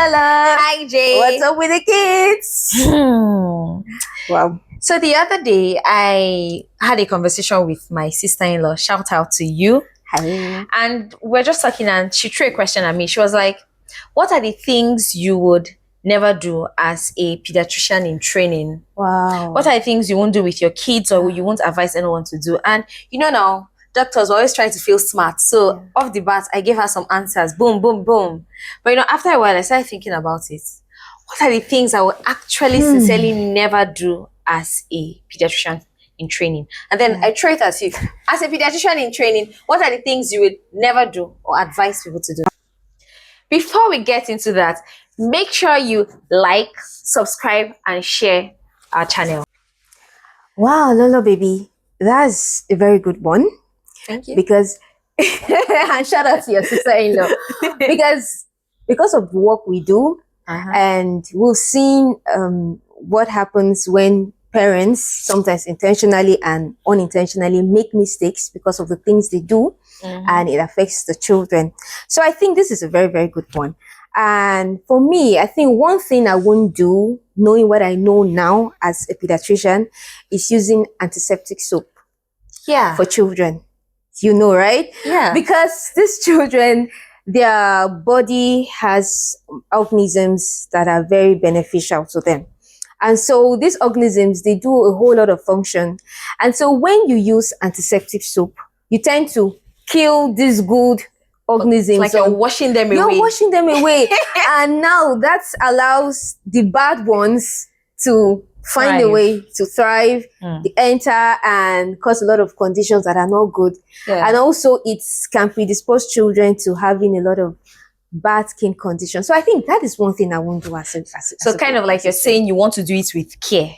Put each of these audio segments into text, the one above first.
Stella. Hi, Jay. What's up with the kids? Wow. So the other day, I had a conversation with my sister-in-law. Shout out to you. Hi. And we're just talking, and she threw a question at me. She was like, what are the things you would never do as a pediatrician in training? Wow. What are the things you won't do with your kids or you won't advise anyone to do? And you know now, doctors are always trying to feel smart. So off the bat, I gave her some answers. Boom, boom, boom. But you know, after a while, I started thinking about it. What are the things I would actually sincerely never do as a pediatrician in training? And then I throw it at you. As a pediatrician in training, what are the things you would never do or advise people to do? Before we get into that, make sure you like, subscribe, and share our channel. Wow, Lolo baby. That's a very good one. Thank you. Because and shout out to your sister-in-law. because of the work we do, and we've seen what happens when parents, sometimes intentionally and unintentionally, make mistakes because of the things they do, and it affects the children. So I think this is a very, very good one. And for me, I think one thing I won't do, knowing what I know now as a pediatrician, is using antiseptic soap for children. You know, right? Yeah. Because these children, their body has organisms that are very beneficial to them. And so these organisms, they do a whole lot of function. And so when you use antiseptic soap, you tend to kill these good organisms. Like you're washing them away. You're washing them away. And now that allows the bad ones to find a way to thrive, enter, and cause a lot of conditions that are not good. Yeah. And also it can predispose children to having a lot of bad skin conditions. So I think that is one thing I won't do as so kind of like you're saying you want to do it with care.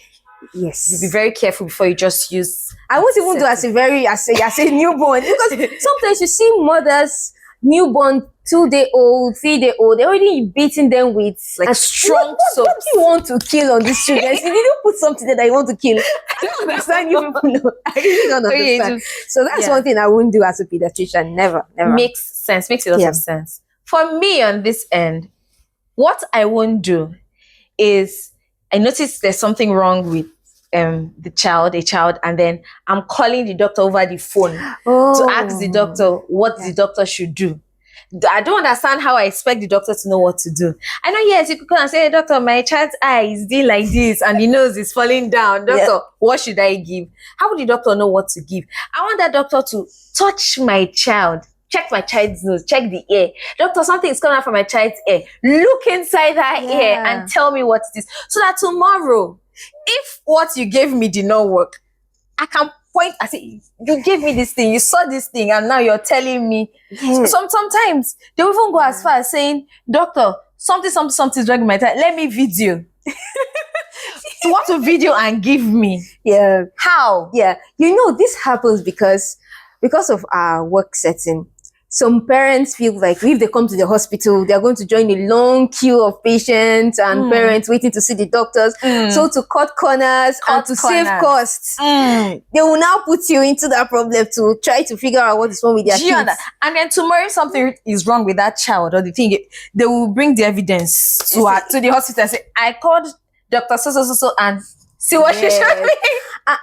Yes. You be very careful before you just use. I won't even do as a newborn, because sometimes you see mothers, newborn, 2-day-old, 3-day-old, they're already beating them with like strong soap. What do you want to kill on these children? You didn't put something that you want to kill. I don't understand you people know. I really don't understand. So that's one thing I wouldn't do as a pediatrician. Never. Makes sense. Makes a lot of sense. For me on this end, what I won't do is, I notice there's something wrong with a child, and then I'm calling the doctor over the phone to ask the doctor what the doctor should do. I don't understand how I expect the doctor to know what to do. I know, yes, you could come and say, hey, doctor, my child's eye is doing like this and the nose is falling down. Doctor, what should I give? How would the doctor know what to give? I want that doctor to touch my child, check my child's nose, check the ear. Doctor, something is coming out from my child's ear. Look inside that ear and tell me what it is. So that tomorrow, if what you gave me did not work, I can point and say, you gave me this thing, you saw this thing, and now you're telling me. Sometimes they will even go as far as saying, doctor, something is wrong with my child. Let me video. You want to video and give me? Yeah. How? Yeah. You know, this happens because of our work setting. Some parents feel like if they come to the hospital, they're going to join a long queue of patients and parents waiting to see the doctors. So to cut corners and to save costs, they will now put you into that problem to try to figure out what is wrong with their kids. And then tomorrow something is wrong with that child or the thing, they will bring the evidence to the hospital and say, I called Dr. So and see what she showed me.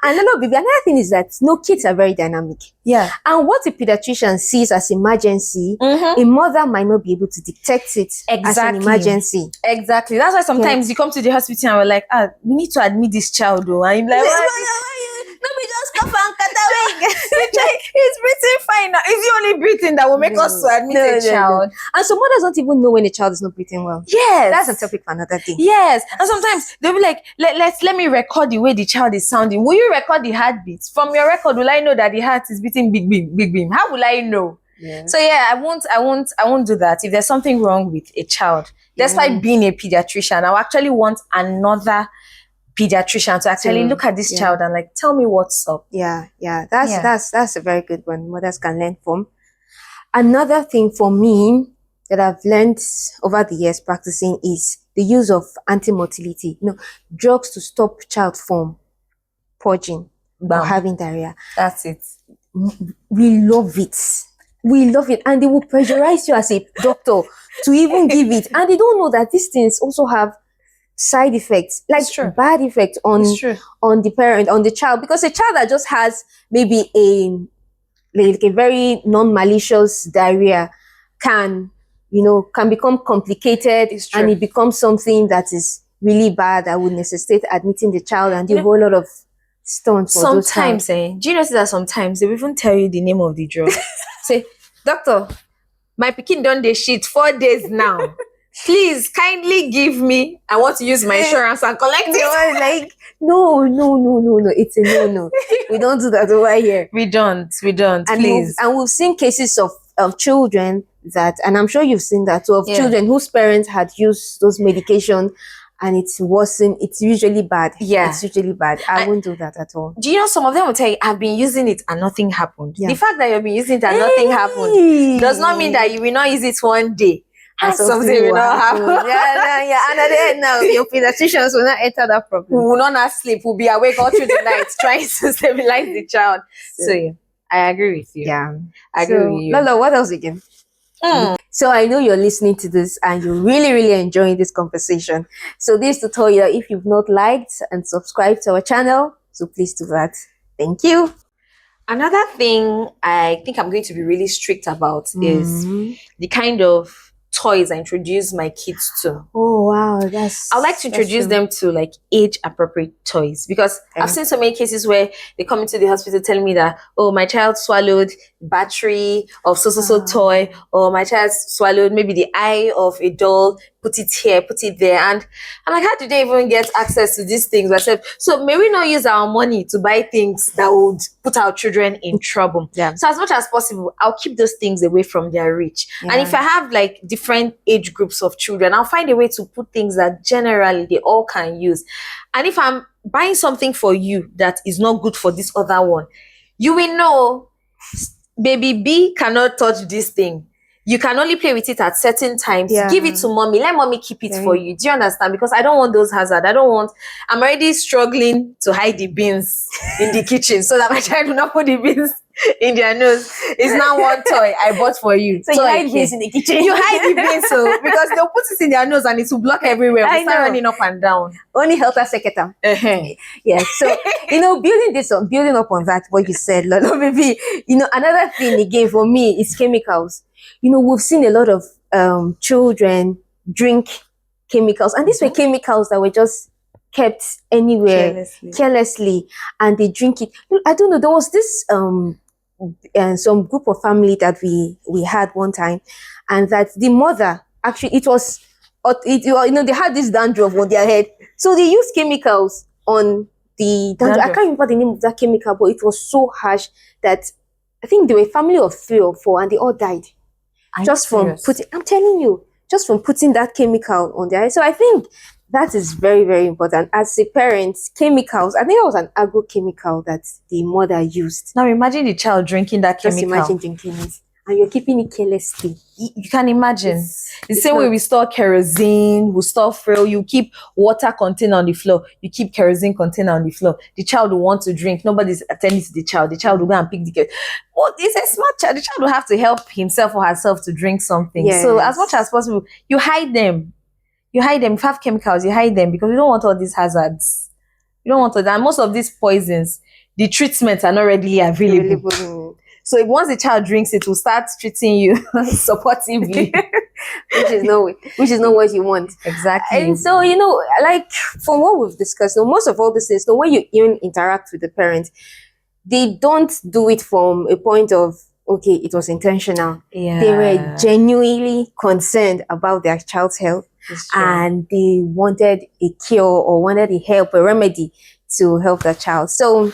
And baby, another thing is that kids are very dynamic. Yeah. And what a pediatrician sees as emergency, a mother might not be able to detect it as an emergency. Exactly. That's why sometimes you come to the hospital and we're like, we need to admit this child though. And you're like, let me just cough and cut away. He's breathing fine now. It's the only breathing that will make us to admit a child. And some mothers don't even know when a child is not breathing well. Yes. That's a topic for another day. Yes. And sometimes they'll be like, let me record the way the child is sounding. Will you record the heartbeats? From your record, will I know that the heart is beating big beam? How will I know? Yeah. So I won't do that. If there's something wrong with a child, despite being a pediatrician, I actually want another pediatrician to actually look at this child and like tell me what's up. That's a very good one. Mothers can learn from. Another thing for me that I've learned over the years practicing is the use of anti-motility, drugs to stop child from purging or having diarrhea. That's it. We love it. We love it. And they will pressurize you as a doctor to even give it. And they don't know that these things also have side effects, like bad effects on the parent, on the child. Because a child that just has maybe a very non-malicious diarrhea can become complicated, and it becomes something that is really bad that would necessitate admitting the child and do a whole lot of stunts. Sometimes, do you notice that sometimes they will even tell you the name of the drug? Say, doctor, my pikin done the shit 4 days now. Please kindly give me. I want to use my insurance and collect it. Like, no. It's a no. We don't do that over here. We don't. And please. We've seen cases of children that, and I'm sure you've seen that too, of children whose parents had used those medications and it's worsened. It's usually bad. Yeah. It's usually bad. I won't do that at all. Do you know some of them will tell you, I've been using it and nothing happened. Yeah. The fact that you've been using it and nothing happened does not mean that you will not use it one day. And something will not happen. Yeah. And at the end now, your pediatricians will not enter that problem. We will not sleep. We'll be awake all through the night trying to stabilize the child. So yeah, I agree with you. Yeah. I agree with you. Lolo, what else again? So I know you're listening to this and you're really, really enjoying this conversation. So this to tell you that if you've not liked and subscribed to our channel, so please do that. Thank you. Another thing I think I'm going to be really strict about is the kind of toys I introduce my kids to. Oh wow, I like to introduce them to like age appropriate toys, because I've seen so many cases where they come into the hospital telling me that, oh, my child swallowed battery of so toy, or my child swallowed maybe the eye of a doll, put it here, put it there. And I'm like, how do they even get access to these things? I said, so may we not use our money to buy things that would put our children in trouble? Yeah. So as much as possible, I'll keep those things away from their reach. Yeah. And if I have like different age groups of children, I'll find a way to put things that generally they all can use. And if I'm buying something for you that is not good for this other one, you will know, baby B cannot touch this thing. You can only play with it at certain times. Yeah. Give it to mommy. Let mommy keep it for you. Do you understand? Because I don't want those hazards. I'm already struggling to hide the beans in the kitchen so that my child will not put the beans in their nose. It's now one toy I bought for you. So you hide beans in the kitchen. You hide the beans because they'll put it in their nose and it will block everywhere. We start running up and down. Only helter secretary. Yeah. So, building up on that, what you said, Lolo, maybe, another thing again for me is chemicals. We've seen a lot of children drink chemicals, and these were chemicals that were just kept anywhere carelessly, and they drink it. I don't know. There was this some group of family that we had one time, and that the mother actually they had this dandruff on their head, so they used chemicals on the dandruff. I can't remember the name of that chemical, but it was so harsh that I think they were a family of 3 or 4, and they all died. I'm telling you, just from putting that chemical on their head. So I think that is very, very important. As a parent, chemicals, I think it was an agrochemical that the mother used. Now imagine the child drinking that chemical. Just imagine drinking it. And you're keeping it carelessly. You can imagine. The same way we store kerosene, we store fuel, you keep water container on the floor, you keep kerosene container on the floor. The child will want to drink. Nobody's attending to the child. The child will go and pick the kerosene. Well, it's a smart child. The child will have to help himself or herself to drink something. Yes. So as much as possible, you hide them. You hide them. If you have chemicals, you hide them, because we don't want all these hazards. You don't want all that. And most of these poisons, the treatments are not readily available. So if once the child drinks it, will start treating you supportively, which is not what you want. Exactly. And so, like from what we've discussed, most of all these things, when you even interact with the parent, they don't do it from a point of, okay, it was intentional. Yeah. They were genuinely concerned about their child's health, and they wanted a cure or wanted a help, a remedy to help the child. So,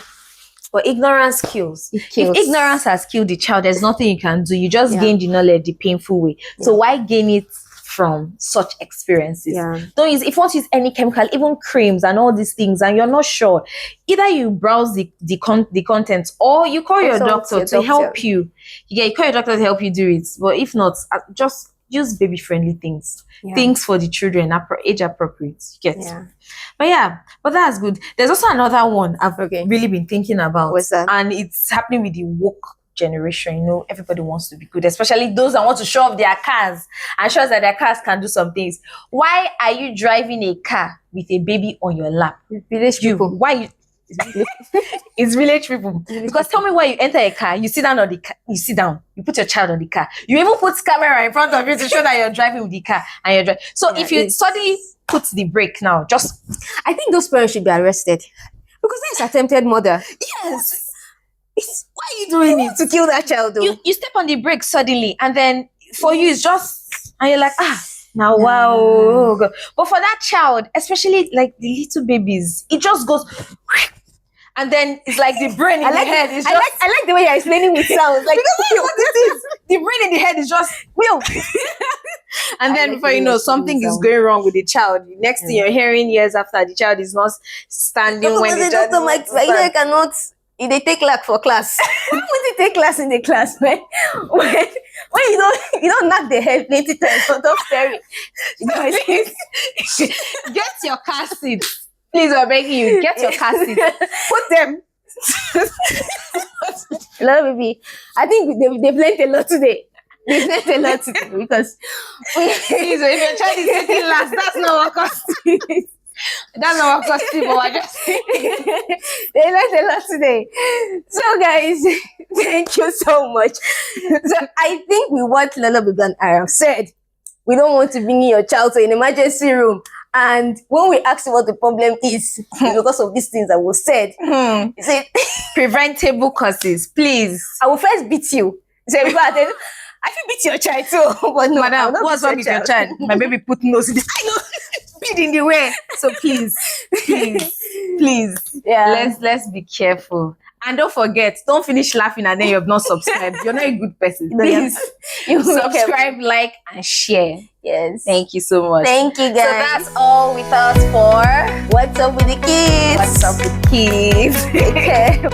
but ignorance kills. If ignorance has killed the child, there's nothing you can do. You just gain the knowledge the painful way. So why gain it from such experiences? Don't use, if you want to use any chemical, even creams and all these things, and you're not sure, either you browse the contents, or you call your doctor to help you. You call your doctor to help you do it. But if not, just use baby friendly things. Things for the children, age appropriate. You get. But that's good. There's also another one I've really been thinking about. What's that? And it's happening with the woke generation, you know, everybody wants to be good, especially those that want to show off their cars and show us that their cars can do some things. Why are you driving a car with a baby on your lap? Village people. Why you? It's village people. Because tell me why you enter a car, you sit down on the car, you sit down, you put your child on the car, you even put camera in front of you to show that you're driving with the car and you're driving. So if you suddenly put the brake now, just I think those parents should be arrested because that's attempted murder. yes. Why are you doing it? To kill that child, though. You step on the brake suddenly, and then for you it's just, and you're like, now wow. Oh God. But for that child, especially like the little babies, it just goes. And then it's like the brain in the head is just. I like the way you're explaining with sounds. Like what it is. The brain in the head is just wheel. And then before you know, something is going wrong with the child. Next thing you're hearing years after, the child is not standing when the child I cannot. They take lack for class. Why would they take class in the class when you don't knock the head plenty times for top staring? Get your car seat. Please, I'm begging you, get your car seat. Put them. Hello, baby. I think they've learned a lot today. They've learned a lot today because please, if your child is sitting last, that's not what costs. That's not what costs people. I just they learned a lot today. So, guys, thank you so much. So, I think with what Lala Biban Arab said, we don't want to bring in your child to an emergency room. And when we ask you what the problem is, because of these things that were said, he said, preventable causes, please. I will first beat you. So, I can beat your child too. But no, madam, what's wrong with your child? My baby put nose in the beat in the way. So please. Yeah. Let's be careful. And don't forget, don't finish laughing and then you've not subscribed. You're not a good person. Please you subscribe, like, and share. Yes. Thank you so much. Thank you, guys. So that's all with us for What's Up with the Kids. What's Up with Kids. Take care.